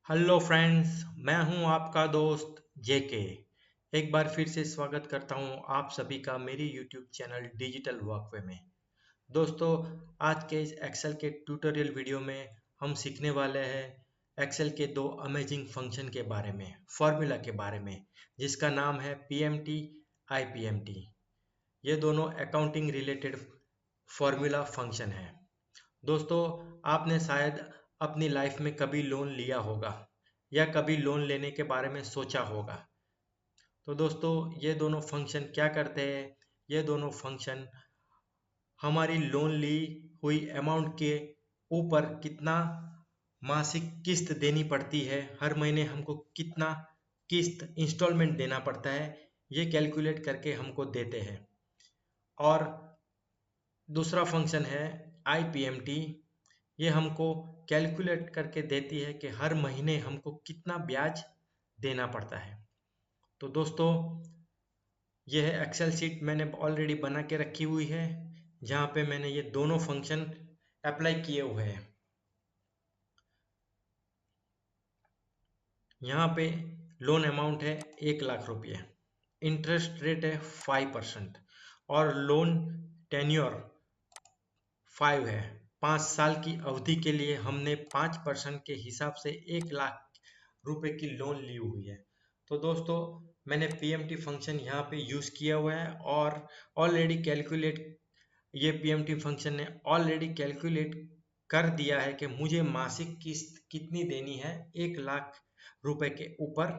Hello friends, मैं हूं आपका दोस्त जेके। एक बार फिर से स्वागत करता हूं आप सभी का मेरी यूट्यूब चैनल डिजिटल वॉकवे में। दोस्तों, आज के इस एक्सेल के ट्यूटोरियल वीडियो में हम सीखने वाले हैं एक्सेल के दो अमेजिंग फंक्शन के बारे में, फॉर्मूला के बारे में, जिसका नाम है पीएमटी आईपीएमटी। ये दोनों अकाउंटिंग रिलेटेड फॉर्मूला फंक्शन है। दोस्तों, आपने शायद अपनी लाइफ में कभी लोन लिया होगा या कभी लोन लेने के बारे में सोचा होगा। तो दोस्तों, ये दोनों फंक्शन क्या करते हैं? ये दोनों फंक्शन हमारी लोन ली हुई अमाउंट के ऊपर कितना मासिक किस्त देनी पड़ती है, हर महीने हमको कितना किस्त इंस्टॉलमेंट देना पड़ता है, ये कैलकुलेट करके हमको देते हैं। और दूसरा फंक्शन है आईपीएमटी। ये हमको कैलकुलेट करके देती है कि हर महीने हमको कितना ब्याज देना पड़ता है। तो दोस्तों, ये है एक्सेल शीट मैंने ऑलरेडी बना के रखी हुई है, जहाँ पे मैंने ये दोनों फंक्शन अप्लाई किए हुए हैं। यहाँ पे लोन अमाउंट है 1,00,000 रुपये, इंटरेस्ट रेट है 5% और लोन टेन्योर 5 है। 5 साल की अवधि के लिए हमने 5% के हिसाब से 1,00,000 रुपए की लोन ली हुई है। तो दोस्तों, मैंने पीएमटी फंक्शन यहाँ पे यूज किया हुआ है और ऑलरेडी कैलकुलेट ये पीएमटी फंक्शन ने ऑलरेडी कैलकुलेट कर दिया है कि मुझे मासिक किस्त कितनी देनी है 1,00,000 रुपए के ऊपर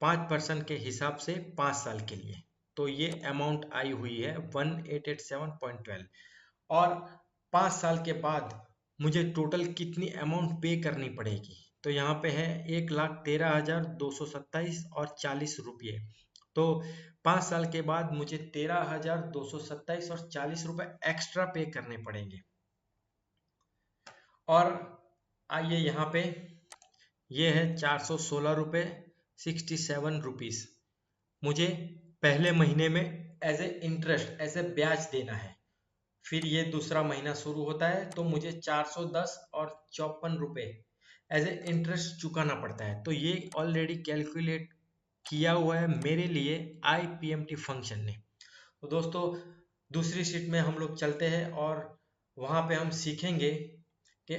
5% के हिसाब से 5 साल के लिए। तो ये अमाउंट आई हुई है 1887.12। और 5 साल के बाद मुझे टोटल कितनी अमाउंट पे करनी पड़ेगी? तो यहाँ पे है 1,13,227 और 40 रुपये। तो 5 साल के बाद मुझे 13,227 और 40 रुपये एक्स्ट्रा पे करने पड़ेंगे। और आइए यहाँ पे ये है 416 रुपये 67 रुपीज मुझे पहले महीने में as a interest, as a ब्याज देना है। फिर ये दूसरा महीना शुरू होता है तो मुझे 410 और 54 रुपये एज ए इंटरेस्ट चुकाना पड़ता है। तो ये ऑलरेडी कैलकुलेट किया हुआ है मेरे लिए आईपीएमटी फंक्शन ने। तो दोस्तों, दूसरी शीट में हम लोग चलते हैं और वहाँ पे हम सीखेंगे कि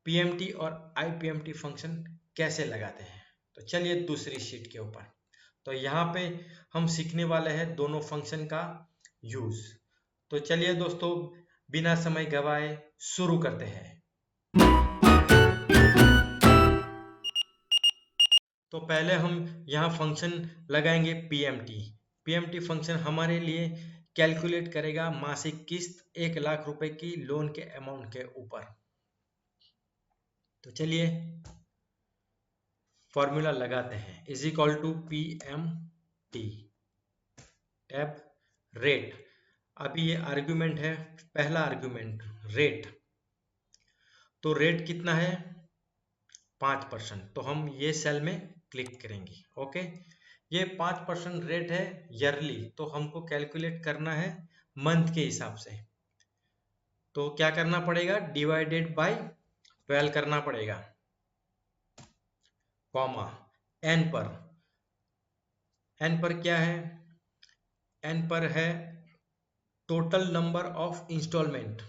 पीएमटी और आईपीएमटी फंक्शन कैसे लगाते हैं। तो चलिए दूसरी शीट के ऊपर। तो यहाँ पे हम सीखने वाले हैं दोनों फंक्शन का यूज। तो चलिए दोस्तों, बिना समय गवाए शुरू करते हैं। तो पहले हम यहाँ फंक्शन लगाएंगे पीएमटी। पीएमटी फंक्शन हमारे लिए कैलकुलेट करेगा मासिक किस्त 1,00,000 रुपए की लोन के अमाउंट के ऊपर। तो चलिए फॉर्मूला लगाते हैं। Is equal to PMT tab rate. अभी ये आर्ग्यूमेंट है, पहला आर्ग्यूमेंट रेट। तो रेट कितना है? 5%। तो हम ये सेल में क्लिक करेंगे। ओके, ये 5% रेट है ईयरली, तो हमको कैलकुलेट करना है मंथ के हिसाब से। तो क्या करना पड़ेगा? डिवाइडेड बाय 12 करना पड़ेगा, कॉमा एन पर। एन पर क्या है? एन पर है total number of instalment.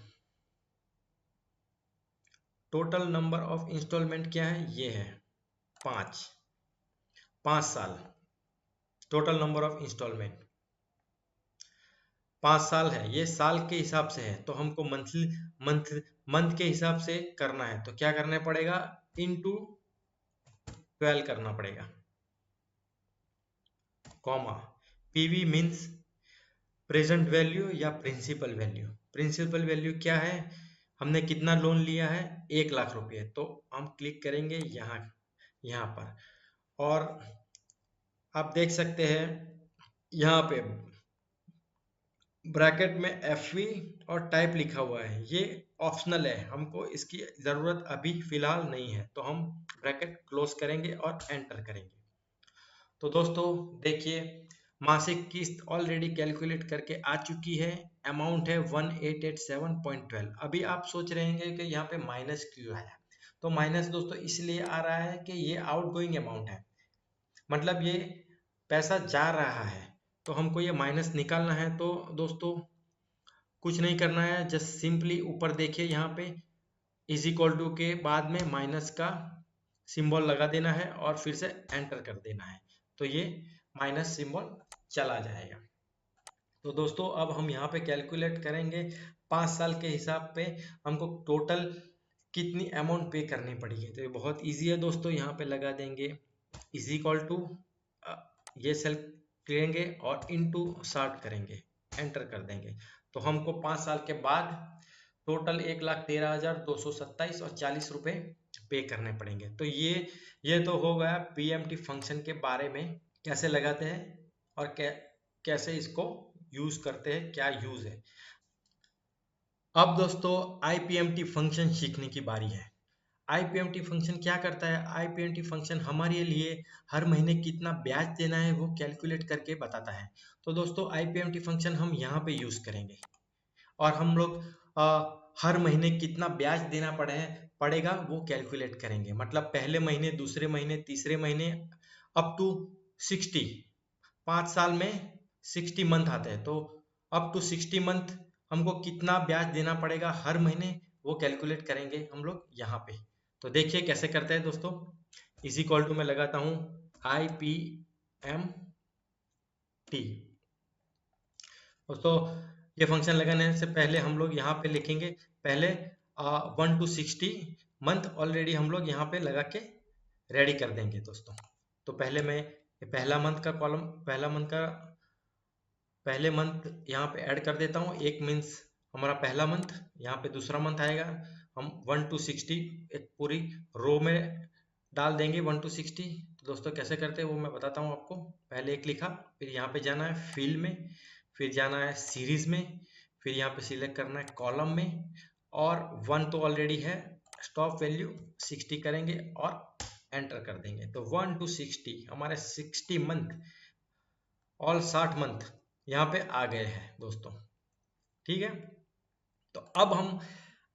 Total number of instalment क्या है? ये है 5 साल। टोटल नंबर ऑफ इंस्टॉलमेंट 5 साल है, ये साल के हिसाब से है, तो हमको मंथ के हिसाब से करना है। तो क्या करना पड़ेगा? इनटू 12 करना पड़ेगा, comma PV means present value या प्रिंसिपल वैल्यू। प्रिंसिपल वैल्यू क्या है? हमने कितना लोन लिया है? 1,00,000 रुपये। तो हम क्लिक करेंगे यहाँ पर और आप देख सकते हैं यहाँ पे ब्रैकेट में एफवी और टाइप लिखा हुआ है। ये ऑप्शनल है, हमको इसकी ज़रूरत अभी फिलहाल नहीं है। तो हम ब्रैकेट क्लोज करेंगे और एंटर करेंगे। तो दोस्तों देखिए, मासिक किस्त ऑलरेडी कैलकुलेट करके आ चुकी है। अमाउंट है 1887.12। अभी आप सोच रहे हैं कि यहाँ पे माइनस क्यों आया? तो माइनस दोस्तों इसलिए आ रहा है कि ये आउटगोइंग अमाउंट है, मतलब ये पैसा जा रहा है, तो हमको ये माइनस निकालना है। तो दोस्तों कुछ नहीं करना है, जस्ट सिंपली ऊपर देखिए यहाँ पे इज इक्वल टू के बाद में माइनस का सिंबल लगा देना है और फिर से एंटर कर देना है, तो ये माइनस सिंबल चला जाएगा। तो दोस्तों अब हम यहाँ पे कैलकुलेट करेंगे 5 साल के हिसाब पे हमको टोटल कितनी अमाउंट पे करनी पड़ेगी। तो ये बहुत इजी है दोस्तों, यहाँ पे लगा देंगे इज इक्वल टू, ये सेल करेंगे और इनटू 60 करेंगे, एंटर कर देंगे। तो हमको 5 साल के बाद टोटल 1,13,227 और 40 रुपए पे करने पड़ेंगे। तो ये तो हो गया पीएमटी फंक्शन के बारे में, कैसे लगाते हैं और कैसे इसको यूज करते हैं, क्या यूज है। अब दोस्तों आईपीएमटी फंक्शन सीखने की बारी है। आईपीएमटी फंक्शन क्या करता है? आईपीएमटी फंक्शन हमारे लिए हर महीने कितना ब्याज देना है वो कैलकुलेट करके बताता है। तो दोस्तों आईपीएमटी फंक्शन हम यहाँ पे यूज करेंगे और हम लोग हर महीने कितना ब्याज देना पड़ेगा वो कैलकुलेट करेंगे। मतलब पहले महीने, दूसरे महीने, तीसरे महीने अप टू 60, 5 साल में 60 मंथ आते हैं, तो अप टू 60 मंथ हमको कितना ब्याज देना पड़ेगा हर महीने वो कैलकुलेट करेंगे हम लोग यहाँ पे। तो देखिए कैसे करते हैं दोस्तों। इज इक्वल टू मैं लगाता हूँ IPMT। दोस्तों ये फंक्शन लगाने से पहले हम लोग यहाँ पे लिखेंगे, पहले 1 to 60 मंथ ऑलरेडी हम लोग यहाँ पे लगा के रेडी कर देंगे दोस्तों। तो पहले मैं पहला मंथ का कॉलम, पहले मंथ यहाँ पे ऐड कर देता हूँ। एक मीन्स हमारा पहला मंथ, यहाँ पे दूसरा मंथ आएगा। हम 1 to 60 एक पूरी रो में डाल देंगे 1 to 60। तो दोस्तों कैसे करते हैं वो मैं बताता हूँ आपको। पहले एक लिखा, फिर यहाँ पे जाना है फील्ड में, फिर जाना है सीरीज में, फिर यहाँ पे सिलेक्ट करना है कॉलम में, और 1 तो ऑलरेडी है, स्टॉप वैल्यू 60 करेंगे और एंटर कर देंगे। तो 1 to 60 हमारे 60 मंथ, ऑल 60 मंथ यहाँ पे आ गए हैं दोस्तों। ठीक है, तो अब हम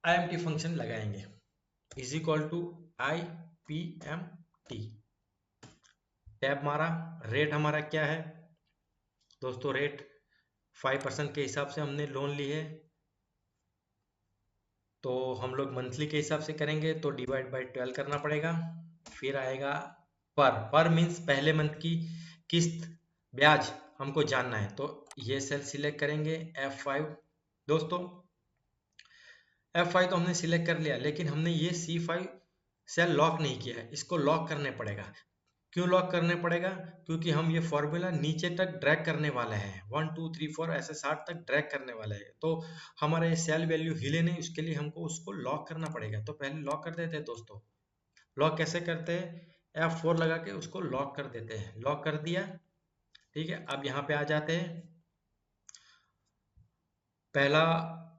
IMT फंक्शन लगाएंगे। Is equal to IPMT, tab मारा, रेट हमारा क्या है दोस्तों, रेट 5% के हिसाब से हमने लोन ली है, तो हम लोग मंथली के हिसाब से करेंगे तो डिवाइड बाय 12 करना पड़ेगा। फिर आएगा पर मीन्स पहले मंथ की किस्त ब्याज हमको जानना है, तो ये सेल सिलेक्ट करेंगे F5। दोस्तों F5 तो हमने सिलेक्ट कर लिया, लेकिन हमने ये C5 सेल लॉक नहीं किया है, इसको लॉक करने पड़ेगा। क्यों लॉक करने पड़ेगा? क्योंकि हम ये फॉर्मूला नीचे तक ड्रैग करने वाले हैं, 1 2 3 4 ऐसे 60 तक ड्रैग करने वाले हैं, तो हमारा ये सेल वैल्यू हिले नहीं, उसके लिए हमको उसको लॉक करना पड़ेगा। तो पहले लॉक कर देते हैं दोस्तों। लॉक कैसे करते हैं? F4 लगा के उसको लॉक कर देते हैं। लॉक कर दिया, ठीक है। अब यहाँ पे आ जाते हैं, पहला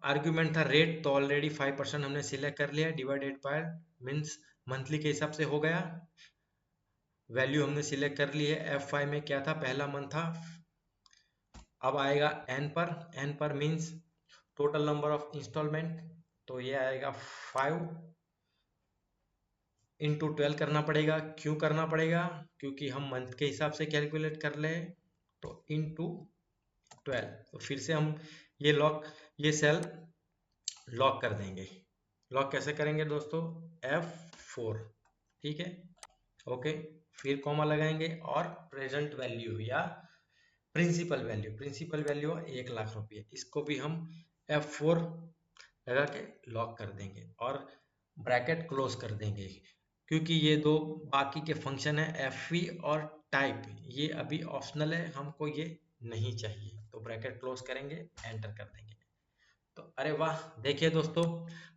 आर्ग्यूमेंट था रेट, तो ऑलरेडी 5% हमने सिलेक्ट कर लिया, डिवाइडेड बाय मीन्स मंथली के हिसाब से हो गया। वैल्यू हमने सिलेक्ट कर ली है। F5 में क्या था, पहला मंथ था। अब आएगा n per means total number of instalment, तो ये आएगा 5 इंटू 12 करना पड़ेगा। क्यों करना पड़ेगा? क्योंकि हम मंथ के हिसाब से कैलकुलेट कर ले, तो इंटू 12। तो फिर से हम ये सेल लॉक कर देंगे। लॉक कैसे करेंगे दोस्तों? F4, ठीक है, ओके। फिर कॉमा लगाएंगे और प्रेजेंट वैल्यू या प्रिंसिपल वैल्यू 1 लाख रुपये, इसको भी हम F4 लगा के लॉक कर देंगे और ब्रैकेट क्लोज कर देंगे। क्योंकि ये दो बाकी के फंक्शन है FV और टाइप, ये अभी ऑप्शनल है, हमको ये नहीं चाहिए, तो ब्रैकेट क्लोज करेंगे, एंटर कर देंगे। तो अरे वाह, देखिए दोस्तों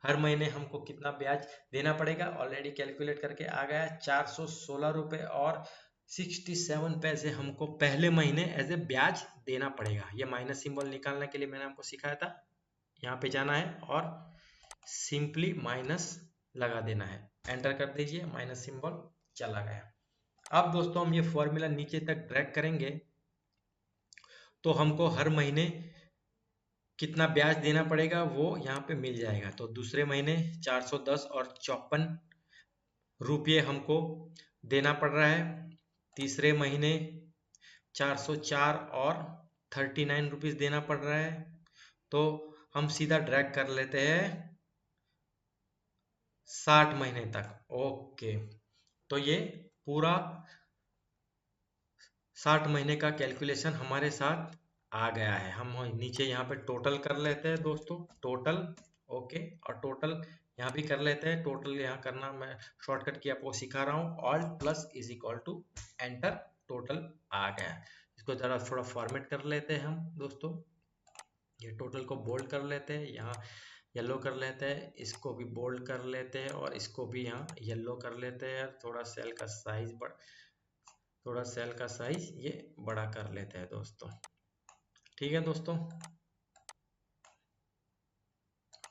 हर महीने हमको कितना ब्याज देना पड़ेगा ऑलरेडी कैलकुलेट करके आ गया, 416 रुपये और 67 पैसे हमको पहले महीने एज ए ब्याज देना पड़ेगा। ये माइनस सिंबल निकालने के लिए मैंने आपको सिखाया था, यहाँ पे जाना है और सिंपली माइनस लगा देना है, एंटर कर दीजिए, माइनस सिंबल चला गया। अब दोस्तों हम ये फॉर्मूला नीचे तक ड्रैग करेंगे, तो हमको हर महीने कितना ब्याज देना पड़ेगा वो यहाँ पे मिल जाएगा। तो दूसरे महीने 410 और 54 रुपये हमको देना पड़ रहा है। तीसरे महीने 404 और 39 रुपीज देना पड़ रहा है। तो हम सीधा ड्रैग कर लेते हैं 60 महीने तक। ओके, तो ये पूरा 60 महीने का कैलकुलेशन हमारे साथ आ गया है। हम नीचे यहाँ पे टोटल कर लेते हैं दोस्तों, टोटल। ओके, और टोटल यहाँ भी कर लेते हैं। टोटल यहाँ करना मैं शॉर्टकट की आपको सिखा रहा हूँ, alt plus is equal to enter, total आ गया। इसको जरा थोड़ा फॉर्मेट कर लेते हैं हम दोस्तों। ये टोटल को बोल्ड कर लेते हैं, यहाँ येलो कर लेते हैं, इसको भी बोल्ड कर लेते हैं और इसको भी यहाँ येलो कर लेते हैं। थोड़ा सेल का साइज ये बड़ा कर लेते हैं दोस्तों। ठीक है दोस्तों,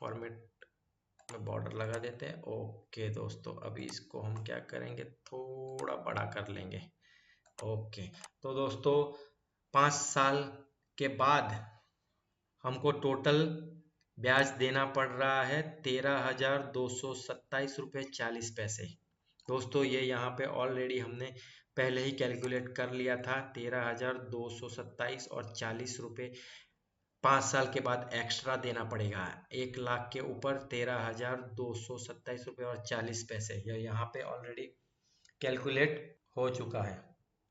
फॉर्मेट में बॉर्डर लगा देते हैं। ओके दोस्तों, अभी इसको हम क्या करेंगे, थोड़ा बड़ा कर लेंगे। ओके, तो दोस्तों 5 साल के बाद हमको टोटल ब्याज देना पड़ रहा है 13,227 रुपये 40 पैसे। दोस्तों ये यहाँ पे ऑलरेडी हमने पहले ही कैलकुलेट कर लिया था, 13,227 और 40 रुपये 5 साल के बाद एक्स्ट्रा देना पड़ेगा। 1 लाख के ऊपर 13,227 रुपये और 40 पैसे, यह यहाँ पे ऑलरेडी कैलकुलेट हो चुका है।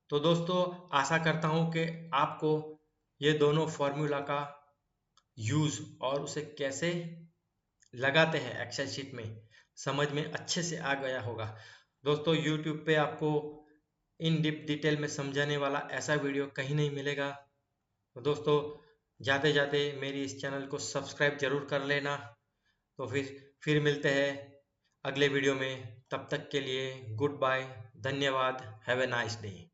तो दोस्तों आशा करता हूँ कि आपको ये दोनों फॉर्मूला का यूज और उसे कैसे लगाते हैं एक्सेल शीट में समझ में अच्छे से आ गया होगा। दोस्तों यूट्यूब पे आपको इन डिप डिटेल में समझाने वाला ऐसा वीडियो कहीं नहीं मिलेगा। तो दोस्तों जाते जाते मेरी इस चैनल को सब्सक्राइब जरूर कर लेना। तो फिर मिलते हैं अगले वीडियो में। तब तक के लिए गुड बाय, धन्यवाद, हैव ए नाइस डे।